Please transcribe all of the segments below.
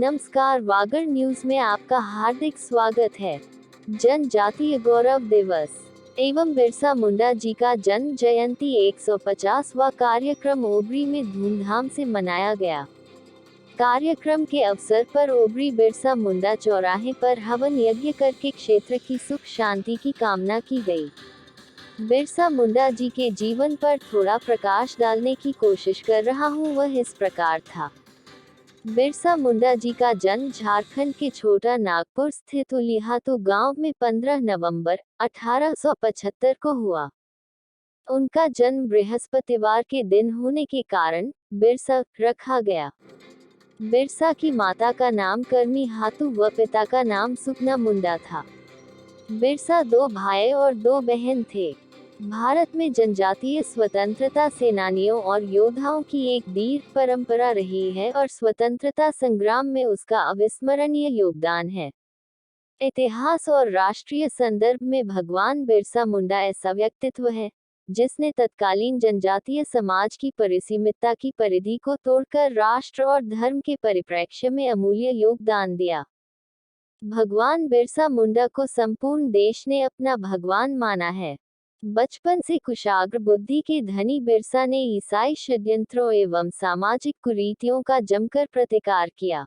नमस्कार, वागड़ न्यूज में आपका हार्दिक स्वागत है। जनजातीय गौरव दिवस एवं बिरसा मुंडा जी का जन्म जयंती 150वां कार्यक्रम ओबरी में धूमधाम से मनाया गया। कार्यक्रम के अवसर पर ओबरी बिरसा मुंडा चौराहे पर हवन यज्ञ करके क्षेत्र की सुख शांति की कामना की गई। बिरसा मुंडा जी के जीवन पर थोड़ा प्रकाश डालने की कोशिश कर रहा हूँ, वह इस प्रकार था। बिरसा मुंडा जी का जन्म झारखंड के छोटा नागपुर स्थित उलिहातू गांव में 15 नवंबर 1875 को हुआ। उनका जन्म बृहस्पतिवार के दिन होने के कारण बिरसा रखा गया। बिरसा की माता का नाम करनी हातू व पिता का नाम सुकना मुंडा था। बिरसा 2 भाई और 2 बहन थे। भारत में जनजातीय स्वतंत्रता सेनानियों और योद्धाओं की एक दीर्घ परंपरा रही है और स्वतंत्रता संग्राम में उसका अविस्मरणीय योगदान है। इतिहास और राष्ट्रीय संदर्भ में भगवान बिरसा मुंडा ऐसा व्यक्तित्व है जिसने तत्कालीन जनजातीय समाज की परिसीमितता की परिधि को तोड़कर राष्ट्र और धर्म के परिप्रेक्ष्य में अमूल्य योगदान दिया। भगवान बिरसा मुंडा को संपूर्ण देश ने अपना भगवान माना है। बचपन से कुशाग्र बुद्धि के धनी बिरसा ने ईसाई षड्यंत्रों एवं सामाजिक कुरीतियों का जमकर प्रतिकार किया।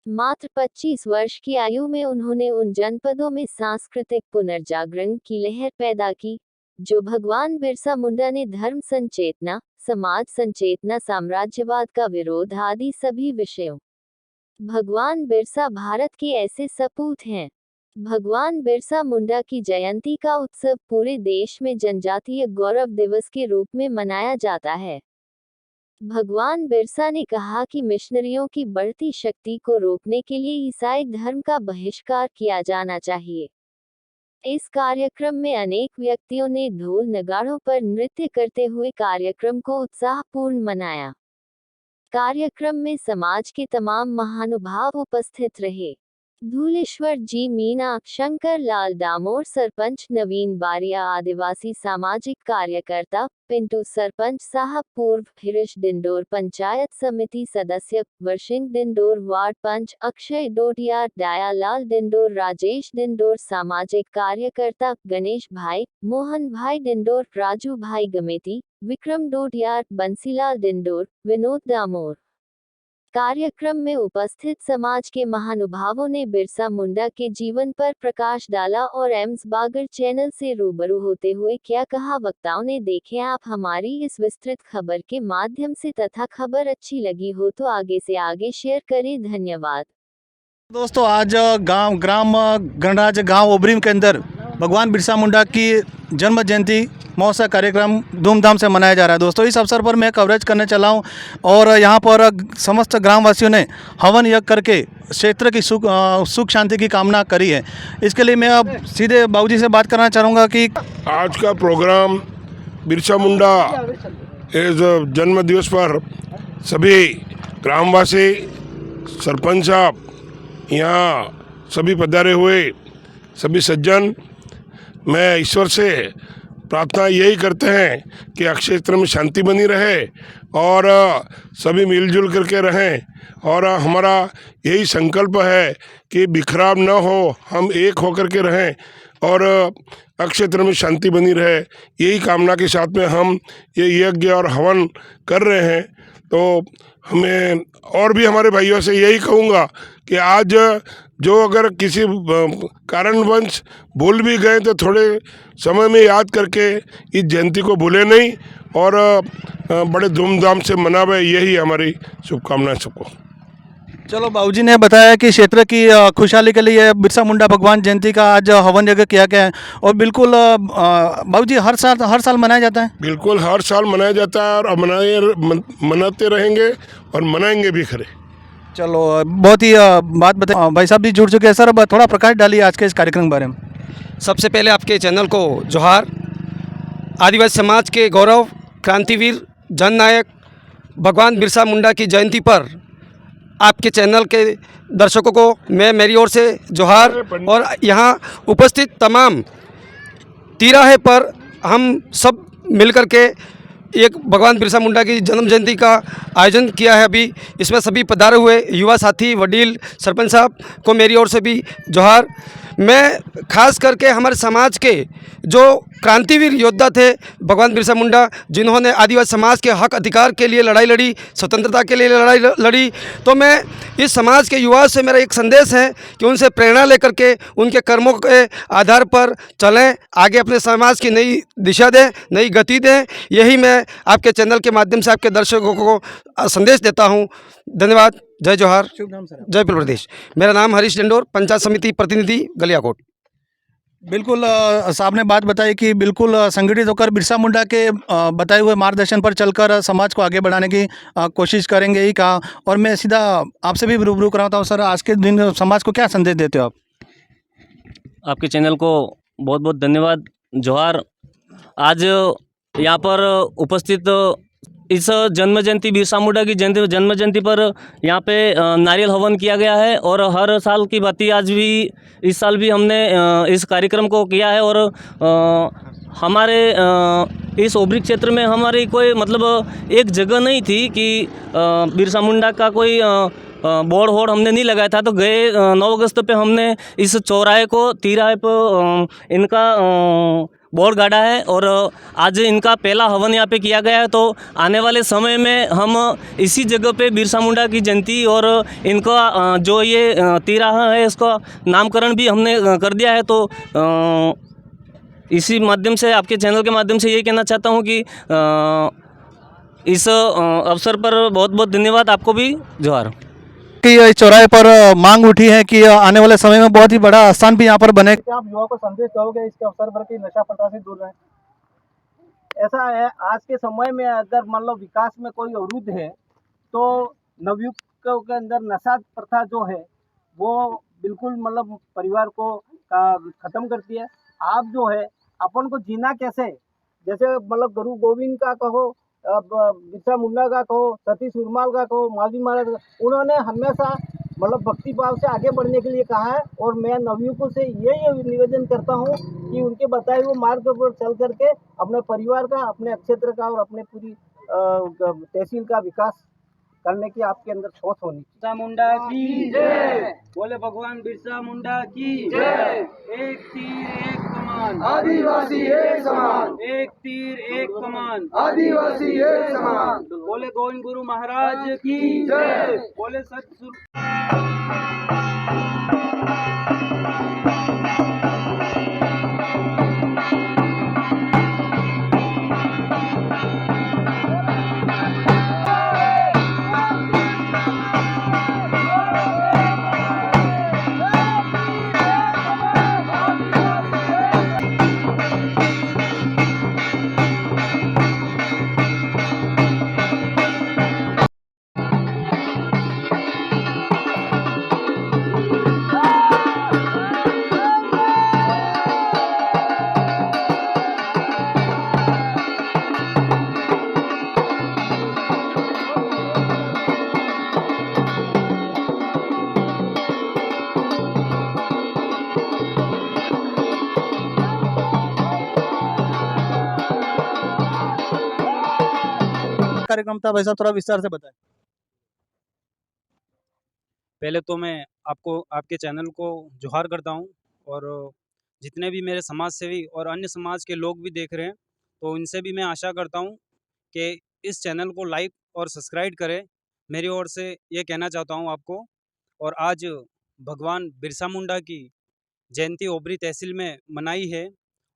मात्र 25 वर्ष की आयु में उन्होंने उन जनपदों में सांस्कृतिक पुनर्जागरण की लहर पैदा की, जो भगवान बिरसा मुंडा ने धर्म संचेतना, समाज संचेतना, साम्राज्यवाद का विरोध आदि सभी विषयों। भगवान बिरसा भारत के ऐसे सपूत हैं। भगवान बिरसा मुंडा की जयंती का उत्सव पूरे देश में जनजातीय गौरव दिवस के रूप में मनाया जाता है। भगवान बिरसा ने कहा कि मिशनरियों की बढ़ती शक्ति को रोकने के लिए ईसाई धर्म का बहिष्कार किया जाना चाहिए। इस कार्यक्रम में अनेक व्यक्तियों ने ढोल नगाड़ों पर नृत्य करते हुए कार्यक्रम को उत्साहपूर्ण मनाया। कार्यक्रम में समाज के तमाम महानुभाव उपस्थित रहे। धूलेश्वर जी मीना, शंकर लाल डामोर सरपंच, नवीन बारिया आदिवासी सामाजिक कार्यकर्ता, पिंटू सरपंच साहब, पूर्व हिरिश डिंडोर पंचायत समिति सदस्य, वर्षिंग डिंडोर वार्ड पंच, अक्षय डोटियार, दयालाल डिंडोर, राजेश डिंडोर सामाजिक कार्यकर्ता, गणेश भाई, मोहन भाई डिंडोर, राजू भाई गमेती, विक्रम डोटियार, बंसीलाल डिंडोर, विनोद डामोर। कार्यक्रम में उपस्थित समाज के महानुभावों ने बिरसा मुंडा के जीवन पर प्रकाश डाला और एम्स वागड़ चैनल से रूबरू होते हुए क्या कहा, वक्ताओं ने देखें आप हमारी इस विस्तृत खबर के माध्यम से, तथा खबर अच्छी लगी हो तो आगे से आगे शेयर करें। धन्यवाद। दोस्तों, आज ग्राम गणराज्य गांव ओबरी के अंदर भगवान बिरसा मुंडा की जन्म जयंती महोत्सव कार्यक्रम धूमधाम से मनाया जा रहा है। दोस्तों, इस अवसर पर मैं कवरेज करने चला हूं और यहां पर समस्त ग्रामवासियों ने हवन यज्ञ करके क्षेत्र की सुख शांति की कामना करी है। इसके लिए मैं अब सीधे बाबूजी से बात करना चाहूँगा कि आज का प्रोग्राम बिरसा मुंडा जन्म दिवस पर सभी ग्रामवासी, सरपंच साहब, यहाँ सभी पधारे हुए सभी सज्जन, मैं ईश्वर से प्रार्थना यही करते हैं कि क्षेत्र में शांति बनी रहे और सभी मिलजुल करके रहें। और हमारा यही संकल्प है कि बिखराव न हो, हम एक होकर के रहें और क्षेत्र में शांति बनी रहे। यही कामना के साथ में हम ये यज्ञ और हवन कर रहे हैं। तो हमें और भी हमारे भाइयों से यही कहूँगा कि आज जो अगर किसी कारणवश भूल भी गए तो थोड़े समय में याद करके इस जयंती को भूले नहीं और बड़े धूमधाम से मनावे, यही हमारी शुभकामनाएं सबको। चलो, बाबूजी ने बताया कि क्षेत्र की खुशहाली के लिए बिरसा मुंडा भगवान जयंती का आज हवन यज्ञ किया गया है और बिल्कुल बाबूजी हर साल मनाया जाता है। बिल्कुल हर साल मनाया जाता है और मनाते रहेंगे और मनाएंगे भी खरे। चलो, बहुत ही बात बताइए। भाई साहब भी जुड़ चुके हैं सर, अब थोड़ा प्रकाश डालिए आज के इस कार्यक्रम के बारे में। सबसे पहले आपके चैनल को जोहार। आदिवासी समाज के गौरव, क्रांतिवीर, जननायक भगवान बिरसा मुंडा की जयंती पर आपके चैनल के दर्शकों को मैं मेरी ओर से जोहार। और यहाँ उपस्थित तमाम तिराहे पर हम सब मिलकर के एक भगवान बिरसा मुंडा की जन्म जयंती का आयोजन किया है अभी। इसमें सभी पधारे हुए युवा साथी, वडील, सरपंच साहब को मेरी ओर से भी जोहार। मैं खास करके हमारे समाज के जो क्रांतिवीर योद्धा थे भगवान बिरसा मुंडा, जिन्होंने आदिवासी समाज के हक अधिकार के लिए लड़ाई लड़ी, स्वतंत्रता के लिए लड़ाई लड़ी, तो मैं इस समाज के युवाओं से मेरा एक संदेश है कि उनसे प्रेरणा लेकर के उनके कर्मों के आधार पर चलें, आगे अपने समाज की नई दिशा दें, नई गति दें। यही मैं आपके चैनल के माध्यम से आपके दर्शकों को संदेश देता हूँ। धन्यवाद। जय जोहार, शुभ नाम सर। जय प्रदेश। मेरा नाम हरीश डंडोर, पंचायत समिति प्रतिनिधि, गलियाकोट। बिल्कुल साहब ने बात बताई कि बिल्कुल संगठित होकर बिरसा मुंडा के बताए हुए मार्गदर्शन पर चलकर समाज को आगे बढ़ाने की कोशिश करेंगे ही कहा। और मैं सीधा आपसे भी रूबरू कराता हूँ सर, आज के दिन समाज को क्या संदेश देते हो आप? आपके चैनल को बहुत बहुत धन्यवाद, जोहार। आज यहाँ पर उपस्थित इस जन्म जयंती, बिरसा मुंडा की जन्म जयंती पर यहाँ पे नारियल हवन किया गया है। और हर साल की भांति आज भी, इस साल भी हमने इस कार्यक्रम को किया है। और हमारे इस ओबरी क्षेत्र में हमारी कोई मतलब एक जगह नहीं थी कि बिरसा मुंडा का कोई बोर्ड वोर्ड हमने नहीं लगाया था। तो गए 9 अगस्त पे हमने इस चौराहे को, तिराहे पर इनका बोर्ड गाड़ा है। और आज इनका पहला हवन यहाँ पे किया गया है। तो आने वाले समय में हम इसी जगह पे बिरसा मुंडा की जयंती और इनका जो ये तिराहा है, इसका नामकरण भी हमने कर दिया है। तो इसी माध्यम से, आपके चैनल के माध्यम से ये कहना चाहता हूँ कि इस अवसर पर बहुत बहुत धन्यवाद। आपको भी जोहार। कि इस चौराहे पर मांग उठी है कि आने वाले समय में बहुत ही बड़ा स्थान भी यहाँ पर बने। क्या आप युवाओं को संदेश दोगे इसके अवसर पर कि नशा प्रथा से दूर रहें? ऐसा है, आज के समय में अगर मान लो विकास में कोई अवरुद्ध है तो नवयुवकों के अंदर नशा प्रथा जो है वो बिल्कुल मतलब परिवार को खत्म करती है। आप जो है अपन को जीना कैसे, जैसे मतलब गुरु गोविंद का कहो, बिरसा मुंडा का कहो, सती सुरमाल का कहो, मालवी महाराज का, उन्होंने हमेशा मतलब भक्ति भाव से आगे बढ़ने के लिए कहा है। और मैं नवयुवकों से यही निवेदन करता हूँ कि उनके बताए हुए मार्ग पर चल करके अपने परिवार का, अपने क्षेत्र का और अपने पूरी तहसील का विकास करने की आपके अंदर सोच होनी। बिरसा मुंडा की जय, बोले भगवान बिरसा मुंडा की जय। एक तीर एक कमान, आदिवासी एक समान, एक तीर एक कमान, आदिवासी एक समान। बोले गोविंद गुरु महाराज की जय, बोले सत कार्यक्रम था वैसा थोड़ा विस्तार से बताएं। पहले तो मैं आपको, आपके चैनल को जोहार करता हूँ। और जितने भी मेरे समाज सेवी और अन्य समाज के लोग भी देख रहे हैं, तो उनसे भी मैं आशा करता हूँ कि इस चैनल को लाइक और सब्सक्राइब करें। मेरी ओर से ये कहना चाहता हूँ आपको। और आज भगवान बिरसा मुंडा की जयंती ओबरी तहसील में मनाई है।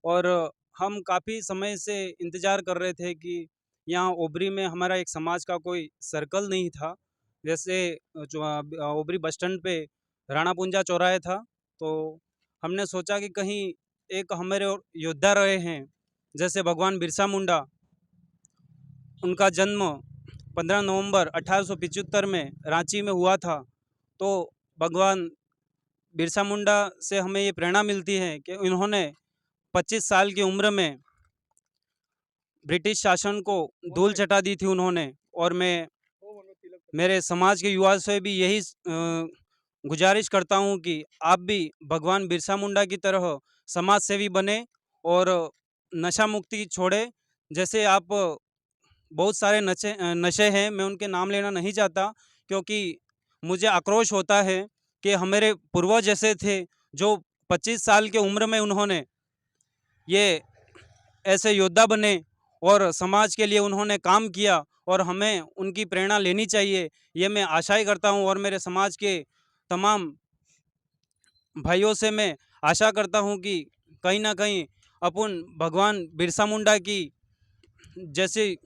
और हम काफ़ी समय से इंतज़ार कर रहे थे कि यहाँ ओबरी में हमारा एक समाज का कोई सर्कल नहीं था। जैसे जो ओबरी बस स्टैंड पे राणा पुंजा चौराहे था, तो हमने सोचा कि कहीं एक हमारे योद्धा रहे हैं जैसे भगवान बिरसा मुंडा, उनका जन्म 15 नवंबर 1875 में रांची में हुआ था। तो भगवान बिरसा मुंडा से हमें ये प्रेरणा मिलती है कि उन्होंने 25 साल की उम्र में ब्रिटिश शासन को धूल चटा दी थी उन्होंने। और मैं मेरे समाज के युवा से भी यही गुजारिश करता हूं कि आप भी भगवान बिरसा मुंडा की तरह समाज सेवी बने और नशा मुक्ति छोड़े। जैसे आप बहुत सारे नशे हैं, मैं उनके नाम लेना नहीं चाहता, क्योंकि मुझे आक्रोश होता है कि हमारे पूर्वज जैसे थे जो 25 साल की उम्र में उन्होंने ये ऐसे योद्धा बने और समाज के लिए उन्होंने काम किया, और हमें उनकी प्रेरणा लेनी चाहिए, ये मैं आशाएं करता हूं। और मेरे समाज के तमाम भाइयों से मैं आशा करता हूं कि कहीं ना कहीं अपन भगवान बिरसा मुंडा की जैसी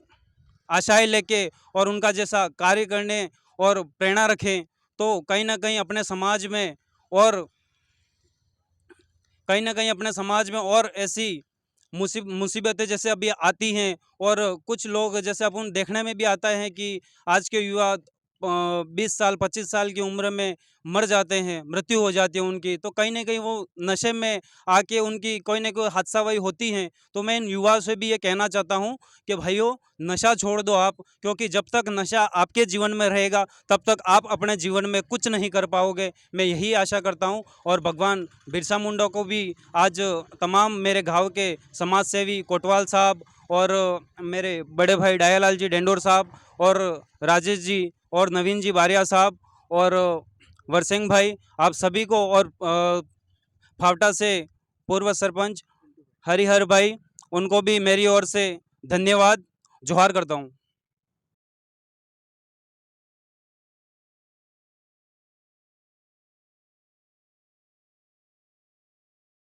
आशाएं लेके और उनका जैसा कार्य करने और प्रेरणा रखें, तो कहीं ना कहीं अपने समाज में और कहीं ना कहीं अपने समाज में और ऐसी मुसीबतें जैसे अभी आती हैं, और कुछ लोग जैसे अपन देखने में भी आता है कि आज के युवा 20 साल 25 साल की उम्र में मर जाते हैं, मृत्यु हो जाती है उनकी, तो कहीं ना कहीं वो नशे में आके उनकी कोई ना कोई हादसा वही होती हैं। तो मैं इन युवाओं से भी ये कहना चाहता हूँ कि भाइयों, नशा छोड़ दो आप, क्योंकि जब तक नशा आपके जीवन में रहेगा तब तक आप अपने जीवन में कुछ नहीं कर पाओगे, मैं यही आशा करता हूँ। और भगवान बिरसा मुंडा को भी आज तमाम मेरे गाँव के समाज सेवी कोटवाल साहब और मेरे बड़े भाई डायालाल जी डेंडोर साहब और राजेश जी और नवीन जी बारिया साहब और वरसिंह भाई, आप सभी को, और फावटा से पूर्व सरपंच हरिहर भाई, उनको भी मेरी ओर से धन्यवाद, जोहार करता हूँ।